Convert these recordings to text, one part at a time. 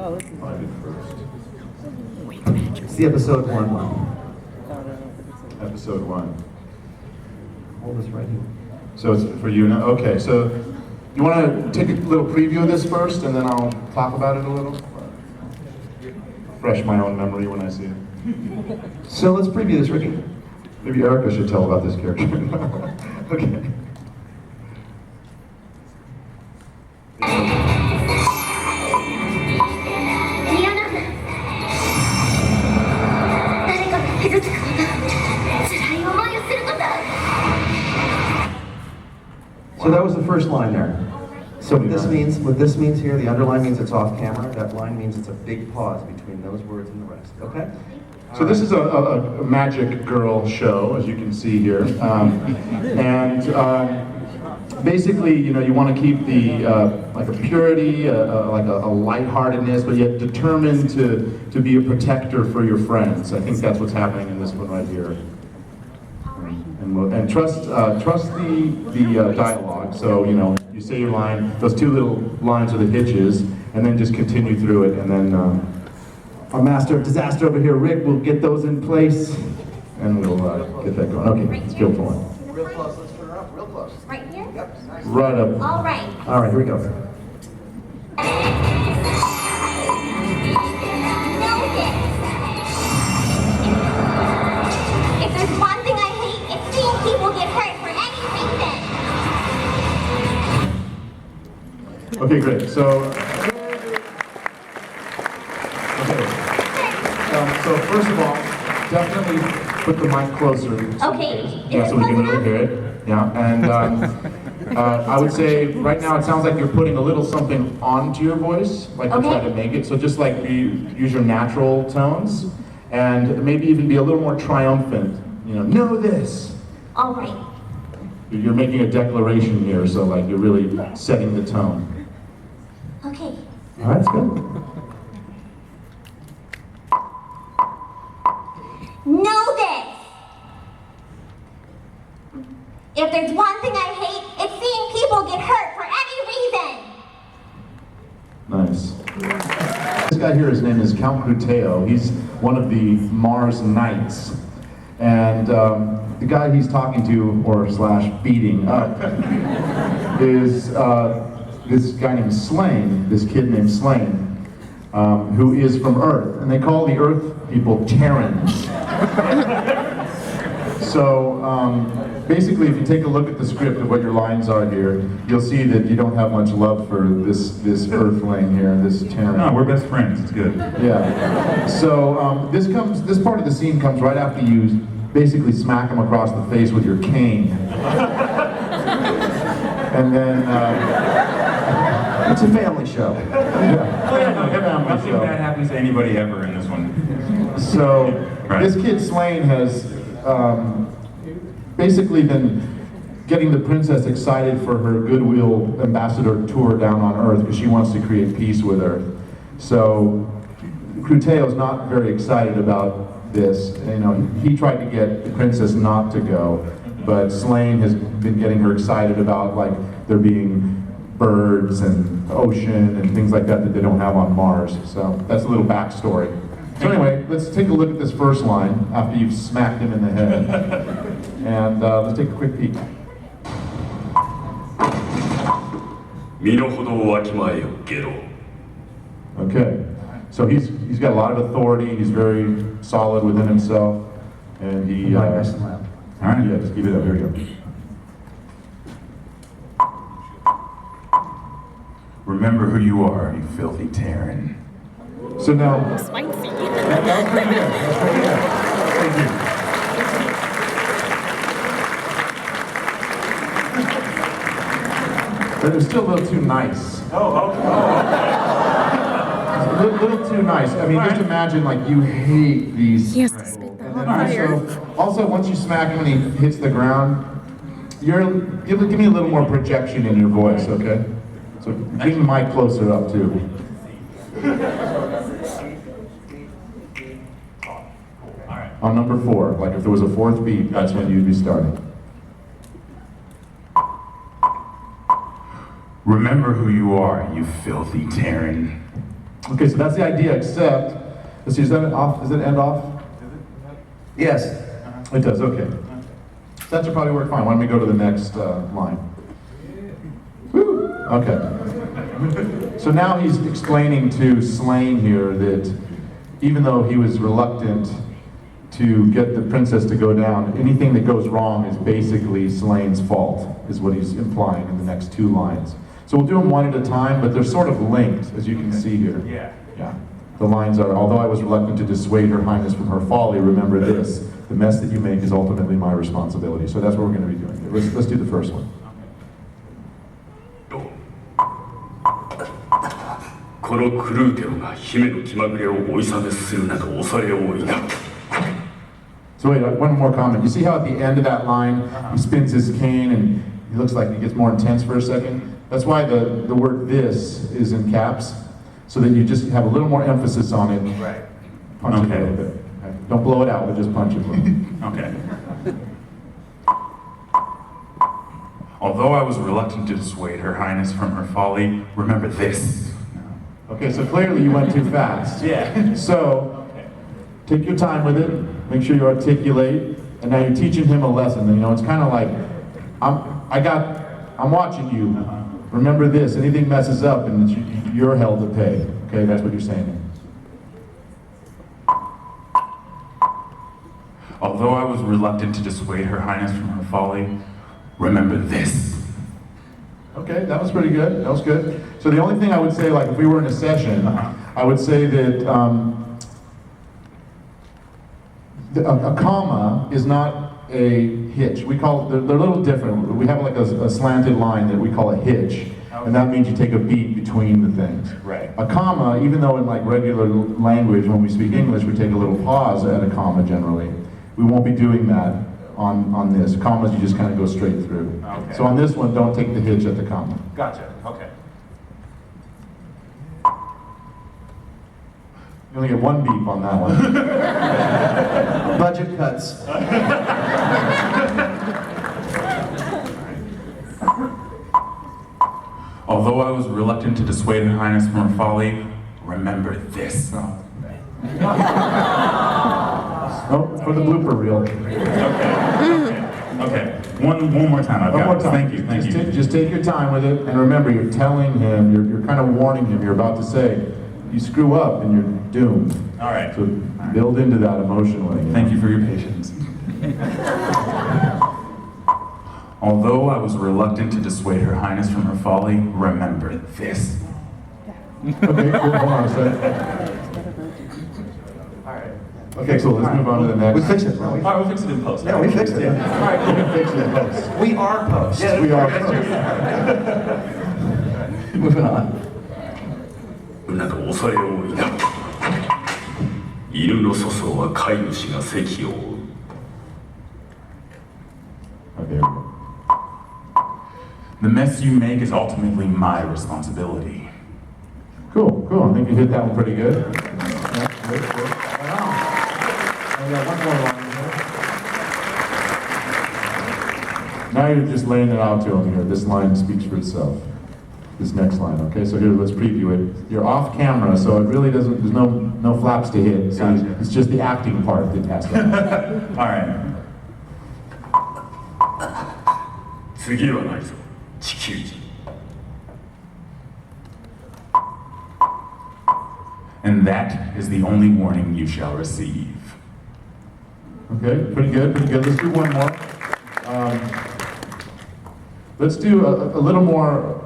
It's the episode one. Episode 1. Hold this right here. So it's for you now? Okay, so you want to take a little preview of this first, and then I'll talk about it a little? Fresh my own memory when I see it. So let's preview this, Ricky. Maybe Erica should tell about this character. Okay. So that was the first line there. So what this means here, the underline means it's off camera. That line means it's a big pause between those words and the rest. Okay? So this is a magic girl show, as you can see here, basically, you know, you want to keep the like a purity, like a lightheartedness, but yet determined to be a protector for your friends. I think that's what's happening in this one right here. And trust the dialogue. So you know, you say your line. Those two little lines are the hitches, and then just continue through it, and then. Our master of disaster over here, Rick, will get those in place, and we'll get that going. Okay, let's go for it. Real close, let's turn her up, real close. Right here? Yep, nice. Right up. All right. All right, here we go. Know this. If there's one thing I hate, it's seeing people get hurt for any reason. Okay, great. So first of all, definitely put the mic closer. Okay. Yeah, so we can really hear it. Yeah, and I would say right now it sounds like you're putting a little something onto your voice, like to try to make it. So just like use your natural tones, and maybe even be a little more triumphant. You know this. All right. You're making a declaration here, so like you're really setting the tone. Okay. All right, that's good. Know this! If there's one thing I hate, it's seeing people get hurt for any reason! Nice. This guy here, his name is Count Cruteo. He's one of the Mars Knights. And the guy he's talking to, or slash beating up, is this guy named Slain, this kid named Slain. Who is from Earth, and they call the Earth people Terrans. So basically, if you take a look at the script of what your lines are here, you'll see that you don't have much love for this Earthling here, this Terran. No, we're best friends. It's good. Yeah. So this part of the scene comes right after you basically smack him across the face with your cane, and then. It's a family show. Yeah. Oh yeah, no, nothing bad happens to anybody ever in this one. So Right. this kid Slain has basically been getting the princess excited for her Goodwill ambassador tour down on Earth because she wants to create peace with Earth. So Cruteo's not very excited about this. You know, he tried to get the princess not to go, but Slain has been getting her excited about like there being birds and ocean and things like that that they don't have on Mars. So that's a little backstory. So anyway, let's take a look at this first line after you've smacked him in the head. And let's take a quick peek. 身の程をわきまえよゲロ Okay, so he's got a lot of authority. He's very solid within himself, and he. Nice and loud. All right, yeah, just keep it up. Here we go. Remember who you are, you filthy Terran. So now. Spicy. That was pretty good. That was pretty good. Thank you. But it was still a little too nice. A little too nice. I mean, just imagine like you hate these. He has to spit the And hot then fire. also, once you smack him and he hits the ground, give me a little more projection in your voice, okay? So bring the mic closer up too. On number 4, like if there was a 4th beat, that's when you'd be starting. Remember who you are, you filthy Terran. Okay, so that's the idea, except, let's see, is that off? Does it end off? Yes. It does, okay. That should probably work fine. Why don't we go to the next line? Woo! Okay. So now he's explaining to Slane here that even though he was reluctant to get the princess to go down, anything that goes wrong is basically Slane's fault, is what he's implying in the next two lines. So we'll do them one at a time, but they're sort of linked, as you can see here. Yeah. Yeah. The lines are, although I was reluctant to dissuade her highness from her folly, remember this, the mess that you make is ultimately my responsibility. So that's what we're going to be doing here. Let's do the first one. このクルーテロが姫の気まぐれをお諌めするなど恐れ多いな。 So wait, one more comment. You see how at the end of that line, he spins his cane and he looks like he gets more intense for a second? That's why the word this is in caps, so that you just have a little more emphasis on it. Right. Punch it a Okay. little bit. Okay? Don't blow it out, but just punch it. Okay. Although I was reluctant to dissuade Her Highness from her folly, remember this. Okay, so clearly you went too fast. Yeah. So, take your time with it, make sure you articulate, and now you're teaching him a lesson. You know, it's kind of like, I'm watching you. Remember this, anything messes up and you're held to pay. Okay, that's what you're saying. Although I was reluctant to dissuade Her Highness from her folly, remember this. Okay, that was pretty good. That was good. So the only thing I would say, like if we were in a session, I would say that a comma is not a hitch. We call they're a little different. We have like a slanted line that we call a hitch, and that means you take a beat between the things. Right. A comma, even though in like regular language when we speak English we take a little pause at a comma generally, we won't be doing that on this. Commas you just kind of go straight through. Okay. So on this one, don't take the hitch at the comma. Gotcha. Okay. You only get one beep on that one. Budget cuts. Although I was reluctant to dissuade Her Highness from her folly, remember this. Oh, for the blooper reel. Okay. One more time. I've One got more it. time. Thank you. Just take your time with it, and remember, you're telling him, you're kind of warning him. You're about to say, you screw up and you're doomed. All right. So build into that emotionally. Thank you for your patience. Although I was reluctant to dissuade Her Highness from her folly, remember this. Okay, cool. Hold on a second. Okay, so let's move on to the next. We fix it, bro. All right, we'll fix it in post. Yeah, we fixed it. All right, we can fix it in post. We are post. We are post. Moving on. など恐れ多いな。犬の粗相は飼い主が責を負う。 Okay, here we go. The mess you make is ultimately my responsibility. Cool, cool. I think you hit that one pretty good. Yeah, good, good. Right on. I got one more line here. Now you're just laying it out to him here. This line speaks for itself. This next line, okay? So here, let's preview it. You're off camera, so it really doesn't, there's no flaps to hit. So Gotcha. it's just the acting part that has to happen. All right. 次はないぞ、地球人。 And that is the only warning you shall receive. Okay, pretty good, pretty good. Let's do one more. Let's do a little more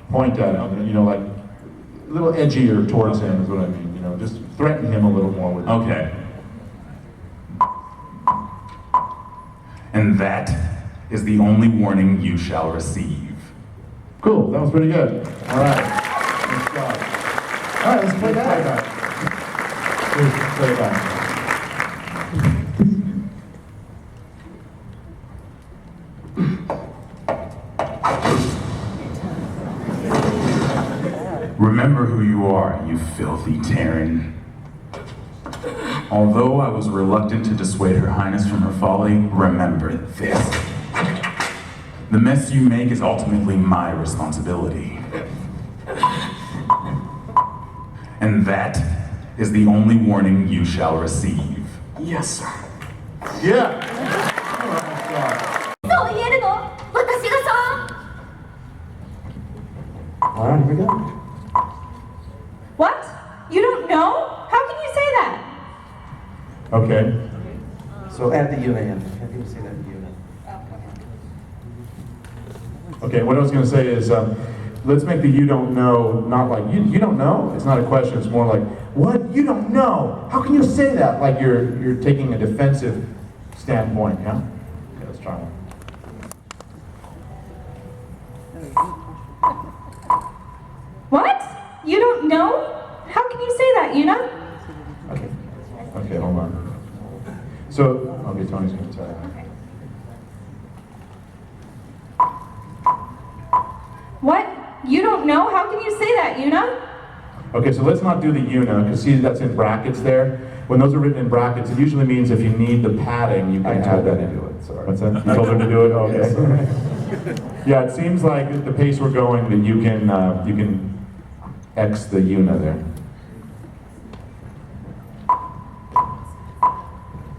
point at him, you know, like a little edgier towards him is what I mean, you know, just threaten him a little more with it. Okay. And that is the only warning you shall receive. Cool, that was pretty good. All right, nice job. All right, let's play that. Let's play that. Remember who you are, you filthy Terran. Although I was reluctant to dissuade Her Highness from her folly, remember this. The mess you make is ultimately my responsibility. And that is the only warning you shall receive. Yes, sir. Yeah. そう言えるの？私がさ。 Alright, here we go. What? You don't know? How can you say that? Okay. So add the Yuna in. Can't you say that Yuna? Okay, what I was going to say is, let's make the you don't know not like, you don't know? It's not a question, it's more like, what? You don't know? How can you say that? Like you're taking a defensive standpoint, yeah? Okay, let's try one. What? You don't know? How can you say that, Yuna? Okay. Okay, hold on. So, okay, Tony's going to tell you. What? You don't know? How can you say that, Yuna? Okay, so let's not do the Yuna, because see that's in brackets there. When those are written in brackets, it usually means if you need the padding, you can add that into it. Sorry. What's that? You told her to do it? Okay. Yeah, it seems like at the pace we're going that you can X the Yuna there.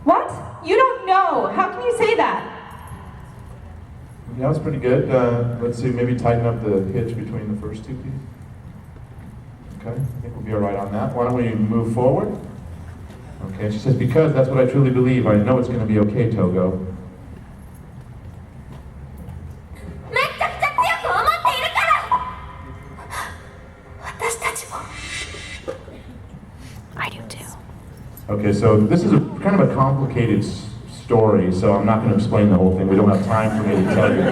What? You don't know. How can you say that? Yeah, that was pretty good. Let's see, maybe tighten up the hitch between the first two pieces. Okay, I think we'll be all right on that. Why don't we move forward? Okay, she says, because that's what I truly believe. I know it's going to be okay, Togo. めちゃくちゃ強く思っているから。私たちも。I do too. Okay, so this is a kind of a complicated story, so I'm not going to explain the whole thing. We don't have time for me to tell you.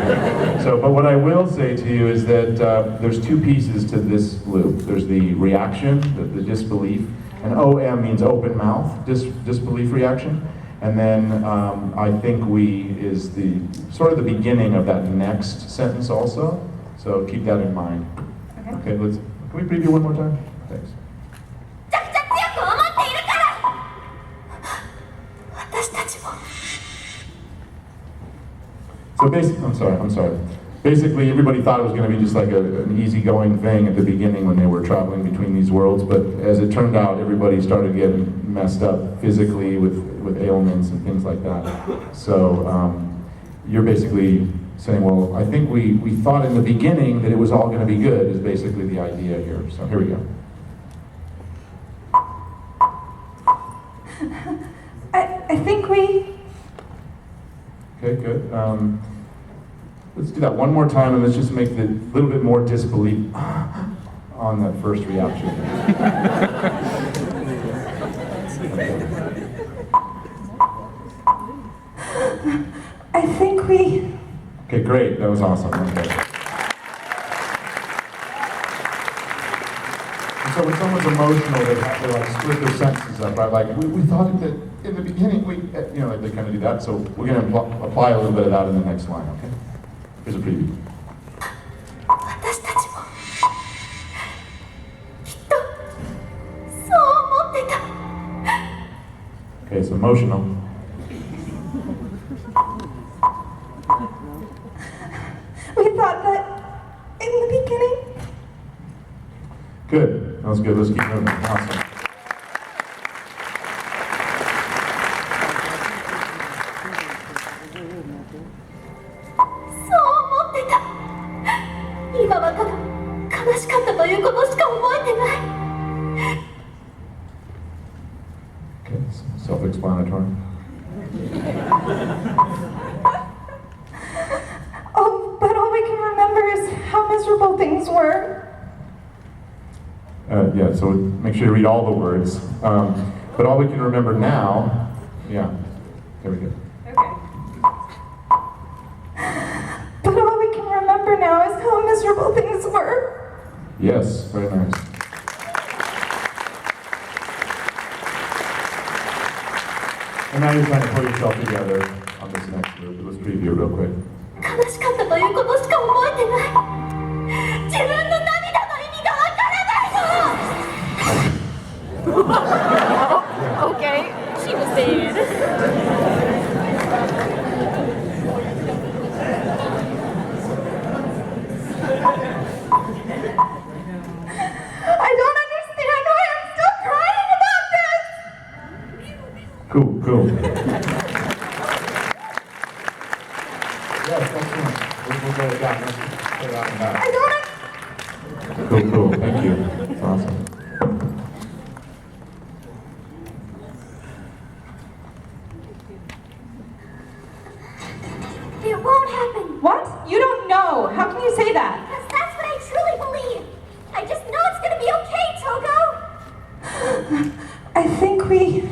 So, but what I will say to you is that there's two pieces to this loop. There's the reaction, the disbelief, and OM means open mouth, disbelief reaction. And then I think we is the sort of the beginning of that next sentence also. So keep that in mind. Okay, can we preview one more time? Thanks. めちゃくちゃ強く思っているから。私たちも。 So basically, I'm sorry. Basically, everybody thought it was going to be just like an easygoing thing at the beginning when they were traveling between these worlds, but as it turned out, everybody started getting messed up physically with ailments and things like that. So you're basically saying, well, I think we thought in the beginning that it was all going to be good is basically the idea here. So here we go. I think we... Okay, good. Let's do that one more time, and let's just make the little bit more disbelief on that first reaction. I think we... Okay, great. That was awesome. Okay. And so when someone's emotional, they have to like split their sentences up, right? Like we thought that in the beginning, like they kind of do that. So we're going to apply a little bit of that in the next line. Okay. Here's a preview. 私たちも。きっと。そう思ってた。 Okay, it's emotional. We thought that in the beginning... Good. That was good. Let's keep moving. Awesome. Okay, self-explanatory. Oh, but all we can remember is how miserable things were. Yeah, so make sure you read all the words. But all we can remember now, yeah, there we go. But all we can remember now is how miserable things were. Yes, very nice. And now you're trying to pull yourself together on this next group. Let's preview real quick. 悲しかったということしか覚えてない。自分の涙の意味がわからないの。Okay, she was dead. I don't understand why I'm Cool, cool. Yes, excellent. We'll go with that. Let's put it out and back. I don't Cool, cool. Thank you. That's awesome. It won't happen. What? You don't know. How can you say that? Because that's what I truly believe. I just know it's gonna be okay, Togo. I think we